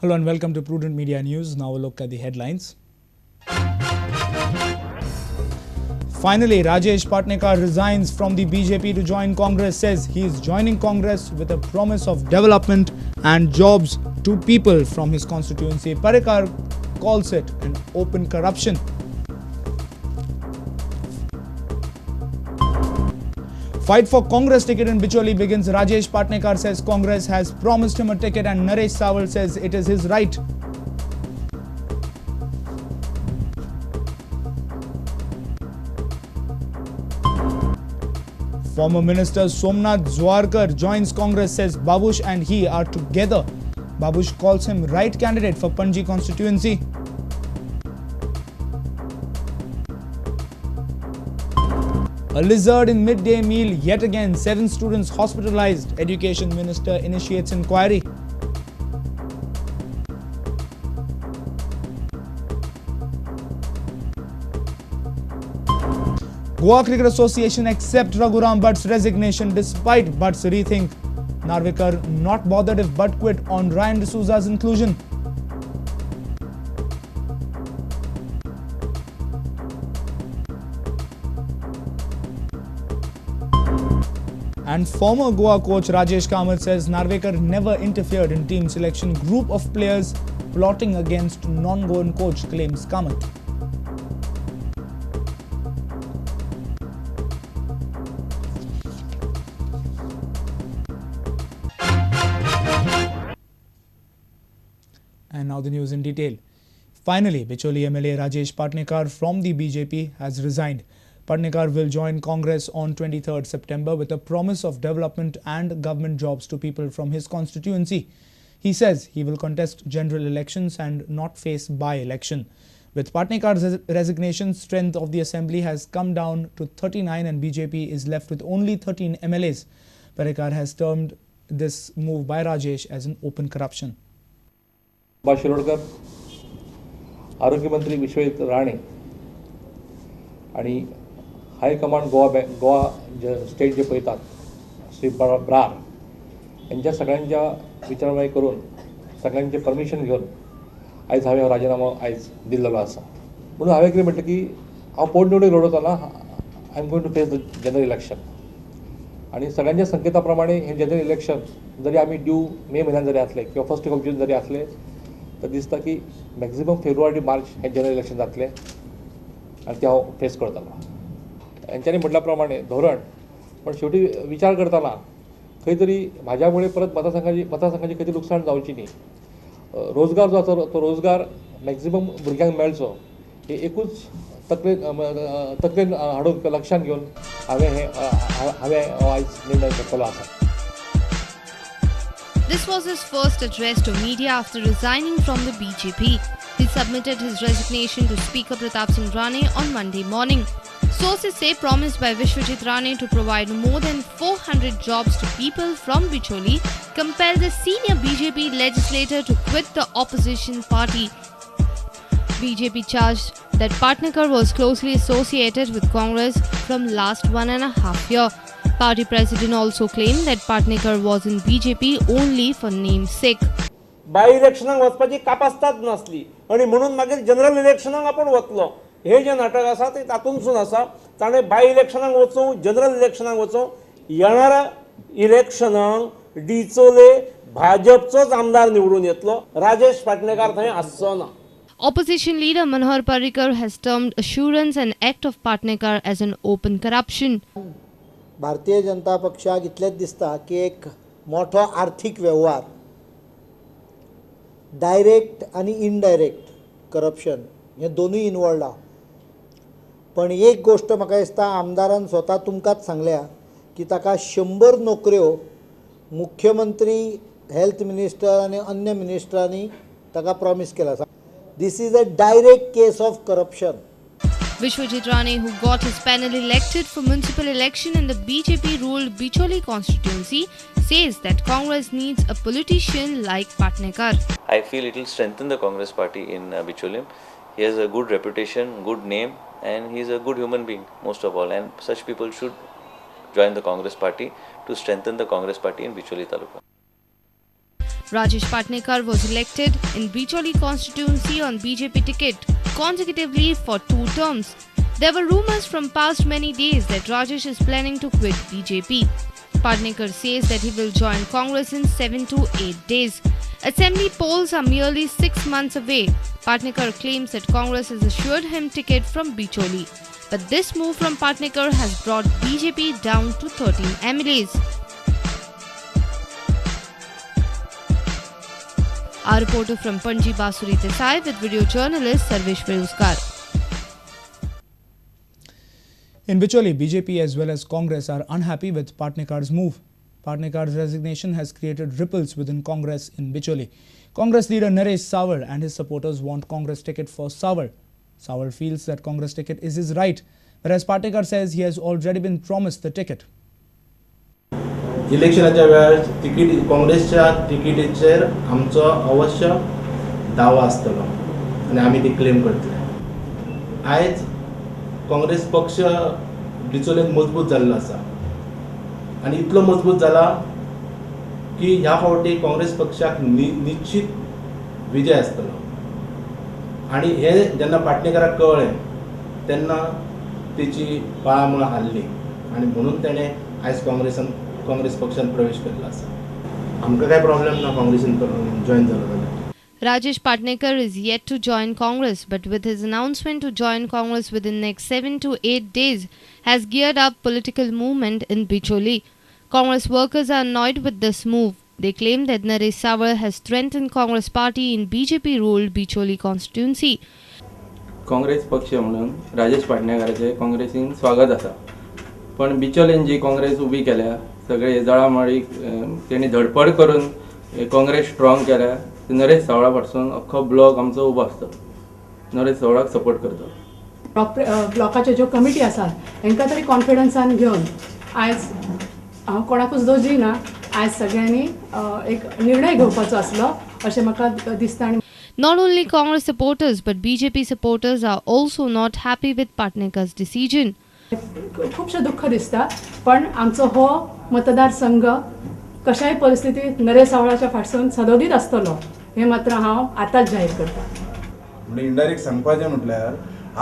Hello and welcome to Prudent Media News. Now a look at the headlines. Finally, Rajesh Patnekar resigns from the BJP to join Congress, says he is joining Congress with a promise of development and jobs to people from his constituency. Parrikar calls it an open corruption. Fight for Congress ticket in Bicholi begins. Rajesh Patnekar says Congress has promised him a ticket and Naresh Sawal says it is his right. Former Minister Somnath Zwarkar joins Congress, says Babush and he are together. Babush calls him right candidate for Panji constituency. A lizard in midday meal yet again. 7 students hospitalized. Education Minister initiates inquiry. Goa Cricket Association accept Raghuram Bhatt's resignation despite Bhatt's rethink. Narvikar not bothered if Bhatt quit on Ryan D'Souza's inclusion. And former Goa coach Rajesh Kamath says Narvekar never interfered in team selection. Group of players plotting against non-Goan coach, claims Kamath. And now the news in detail. Finally, Bicholi MLA Rajesh Patnekar from the BJP has resigned. Patnekar will join Congress on 23rd September with a promise of development and government jobs to people from his constituency. He says he will contest general elections and not face by-election. With Patnekar's resignation, strength of the assembly has come down to 39 and BJP is left with only 13 MLAs. Parrikar has termed this move by Rajesh as an open corruption. Shirodkar, आरोग्य मंत्री विश्वजित राणे आणि high command Goa state जे पळयतात श्री ब्रार यांच्या सगळ्यांच्या विचारवणी करून सगळ्यांचे permission घेऊन आयज हांवें हो राजीनामो आयज दिल्लो आसा. म्हणून हांवें कितें म्हटलें की हांव पोटनिवडणूक लढवतना I am going to face the general election आणि सगळ्यांच्या संकेता प्रमाणे हे जनरल इलेक्शन जरी आमी ड्यू मे म्हयन्यान जरी आसले किंवा फर्स्ट वीक ऑफ जून जरी आसले तर दिसता की मॅक्झिमम फेब्रुवारी मार्च हे जनरल इलेक्शन जातले आणि ते हांव फेस करतलो. यांच्यानी म्हटल्या प्रमाणे धोरण पण शेवटी विचार करताना खंय तरी म्हाज्यामुळे परत मतदारसंघाची खंय तरी लुकसाण जावची न्ही. रोजगार जो आसा तो रोजगार मॅक्झिमम भुरग्यांक मेळचो हे एकूच तकलेन हाडून लक्षांत घेवन हांवें आयज निर्णय घेतलो आसा. This was his first address to media after resigning from the BJP. He submitted his resignation to Speaker Pratap Singh Rane on Monday morning. Sources say promised by Vishwajit Rane to provide more than 400 jobs to people from Bicholi compelled the senior BJP legislator to quit the opposition party. BJP charged that Patnekar was closely associated with Congress from last 1.5 years. Party president also claimed that Patnekar was in BJP only for name's sake. बाय इलेक्शनाक वचपाची कापासताच नासली आणि म्हणून मागीर general इलेक्शनाक आपण वतलो. हे जे नाटक आसा ते तातूंतसून आसा. ताणें बाय इलेक्शनाक वचूं जनरल इलेक्शनाक वचूं येणाऱ्या इलेक्शनाक डिचोले भाजपचोच आमदार निवडून येतलो. राजेश पाटणेकार थंय आसचो ना. Opposition leader Manohar Parrikar has termed assurance and act of Patnekar as an open corruption. Bharatiya Janata पक्षाक इतलेंच दिसता की एक मोठो आर्थीक वेव्हार डायरेक्ट आनी इनडायरेक्ट करप्शन हे दोनूय इनवॉल्ड आहा. पण एक गोष्ट म्हाका दिसता आमदारान स्वता तुमकांच सांगल्या की ताका 100 नोकऱ्यो मुख्यमंत्री हेल्थ मिनिस्टर आनी अन्य मिनिस्टरांनी ताका प्रॉमिस केला. This is a direct case of corruption. Vishwajit Rane, who got his panel elected for municipal election in the BJP-ruled Bicholi constituency, says that Congress needs a politician like Patnekar. I feel it will strengthen the Congress party in Bicholi. He has a good reputation, good name, and he is a good human being most of all. And such people should join the Congress party to strengthen the Congress party in Bicholi Taluka. Rajesh Patnekar was elected in Bicholi constituency on BJP ticket consecutively for 2 terms. There were rumors from past many days that Rajesh is planning to quit BJP. Patnekar says that he will join Congress in 7 to 8 days. Assembly polls are merely 6 months away. Patnekar claims that Congress has assured him ticket from Bicholi. But this move from Patnekar has brought BJP down to 13 MLAs. Our reporter from Panji Basuri Desai with video journalist Sarvesh Veruskar. In Bicholi, BJP as well as Congress are unhappy with Patnekar's move. Patnekar's resignation has created ripples within Congress in Bicholi. Congress leader Naresh Sawar and his supporters want Congress ticket for Sawar. Sawar feels that Congress ticket is his right, whereas Patnekar says he has already been promised the ticket. इलेक्शनाच्या वेळार ticket काँग्रेसच्या तिकीटीचेर आमचो अवश्य दावो आसतलो आनी आमी ती claim करतले. आयज काँग्रेस पक्ष बिचोलेंत मजबूत जाल्लो आसा आनी इतलो मजबूत जाला की ह्या फावटी काँग्रेस पक्षाक निश्चित विजय आसतलो. आनी हे जेन्ना पाटणेकाराक कळ्ळें तेन्ना तेची पाळामळ हाल्ली आनी म्हणून तेणें आयज काँग्रेस पक्षान प्रवेश केल्लो आसा. आमकां काय प्रॉब्लेम ना काँग्रेसीन जॉइन जालो जाल्यार. Rajesh Patnekar is yet to join Congress, but with his announcement to join Congress within next 7 to 8 days, has geared up political movement in Bicholi. Congress workers are annoyed with this move. They claim that Naresh Sawar has strengthened Congress party in BJP-ruled Bicholi constituency. Congress पक्ष म्हणून राजेश पाटणेकाराचे काँग्रेसीन स्वागत आसा, पण बिचोलेन जी काँग्रेस उबी केल्या सगळे जळामळी तेणी धडपड करून काँग्रेस स्ट्रॉंग केल्या. नरेश सावळा पासून अख्खो ब्लॉक आमचो उबो आसता, नरेश सावळाक सपोर्ट करता. ब्लॉकाच्यो ज्यो कमिटी आसात तांकां तरी कॉन्फिडन्सान घेवन आयज हांव कोणाकूच दोश दिना, आयज सगळ्यांनी एक निर्णय घेवपाचो आसलो अशें म्हाका दिसता. Not only Congress supporters but BJP supporters are also not happy with Patnekar's decision. खूपशें दुख्ख दिसता, पण आमचो हो मतदारसंघ कशाय परिस्थितीत नरेश सावळाच्या फाटसून सदोदीत आसतलो हे मात्र हांव आतांच जाहीर करता. म्हणजे इनडायरेक्ट सांगपाचें म्हटल्यार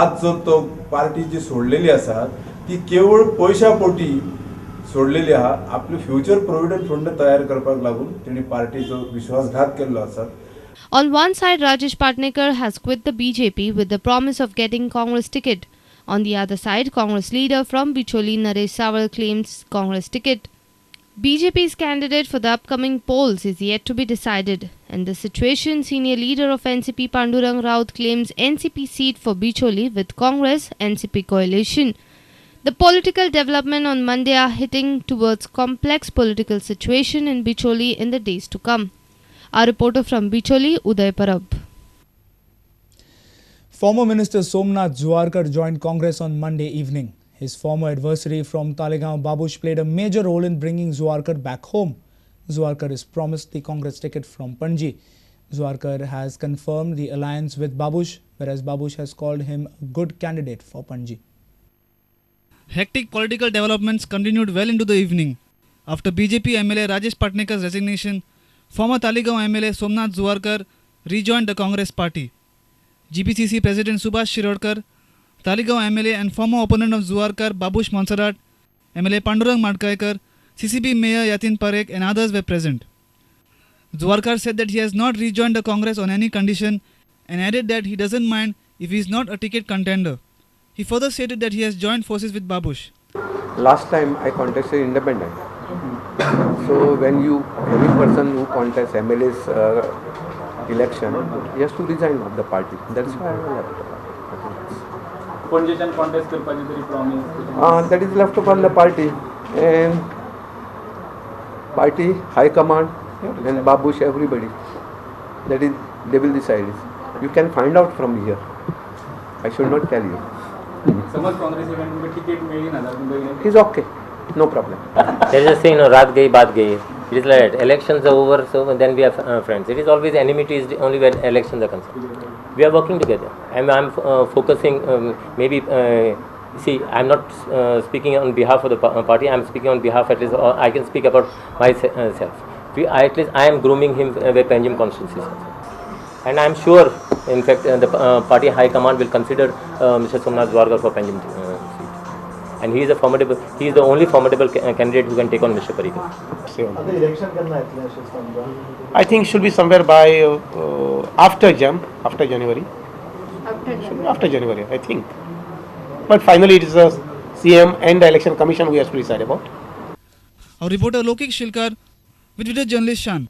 आज जो तो पार्टी जी सोडलेली आसा ती केवळ पयशा पोटी सोडलेली आहा. आपले फ्युचर प्रोविडंट फंड तयार करपाक लागून तेणी पार्टीचो विश्वासघात केल्लो आसा. On one side, Rajesh Patnekar has quit the BJP with the promise of getting Congress ticket. On the other side, Congress leader from Bicholi Naresh Sawar claims Congress ticket. BJP's candidate for the upcoming polls is yet to be decided. In this situation, senior leader of NCP Pandurang Raut claims NCP seat for Bicholi with Congress NCP coalition. The political development on Monday are hitting towards complex political situation in Bicholi in the days to come. Our reporter from Bicholi, Uday Parab. Former Minister Somnath Zuarkar joined Congress on Monday evening. His former adversary from Talegaon, Babush, played a major role in bringing Zuarkar back home. Zuarkar is promised the Congress ticket from Panji. Zuarkar has confirmed the alliance with Babush, whereas Babush has called him a good candidate for Panji. Hectic political developments continued well into the evening. After BJP MLA Rajesh Patnekar's resignation, former Talegaon MLA Somnath Zuarkar rejoined the Congress party. GPCC President Subhash Shirodkar, Talegaon MLA and former opponent of Zuarkar Babush Monserrat, MLA Pandurang Madkaikar, CCB Mayor Yatin Parekh and others were present. Zuarkar said that he has not rejoined the Congress on any condition and added that he doesn't mind if he is not a ticket contender. He further stated that he has joined forces with Babush. Last time I contested independent. So when any person who contests MLA's election, he has to resign of the party. That's why I left the party. That is left upon the party and party, high command and Babush, everybody. That is, they will decide it. You can find out from here. I should not tell you. It's okay. No problem. There is a saying, Raat gayi, baat gayi. It is like elections are over, so then we are friends. It is always enmity is only when elections are concerned. We are working together. I'm focusing, see, I'm not speaking on behalf of the party, I'm speaking on behalf, at least I can speak about myself. At least I am grooming him with Panjim constituency. And I am sure, in fact, the party high command will consider Mr. Somnath Dwarkar for Panjim seat. And he is the only formidable candidate who can take on Mr. Parrikar. I think should be somewhere by after January. After January, I think. But finally, it is the CM and the Election Commission we have to decide about. Our reporter Lokik Shilkar with video journalist Shan.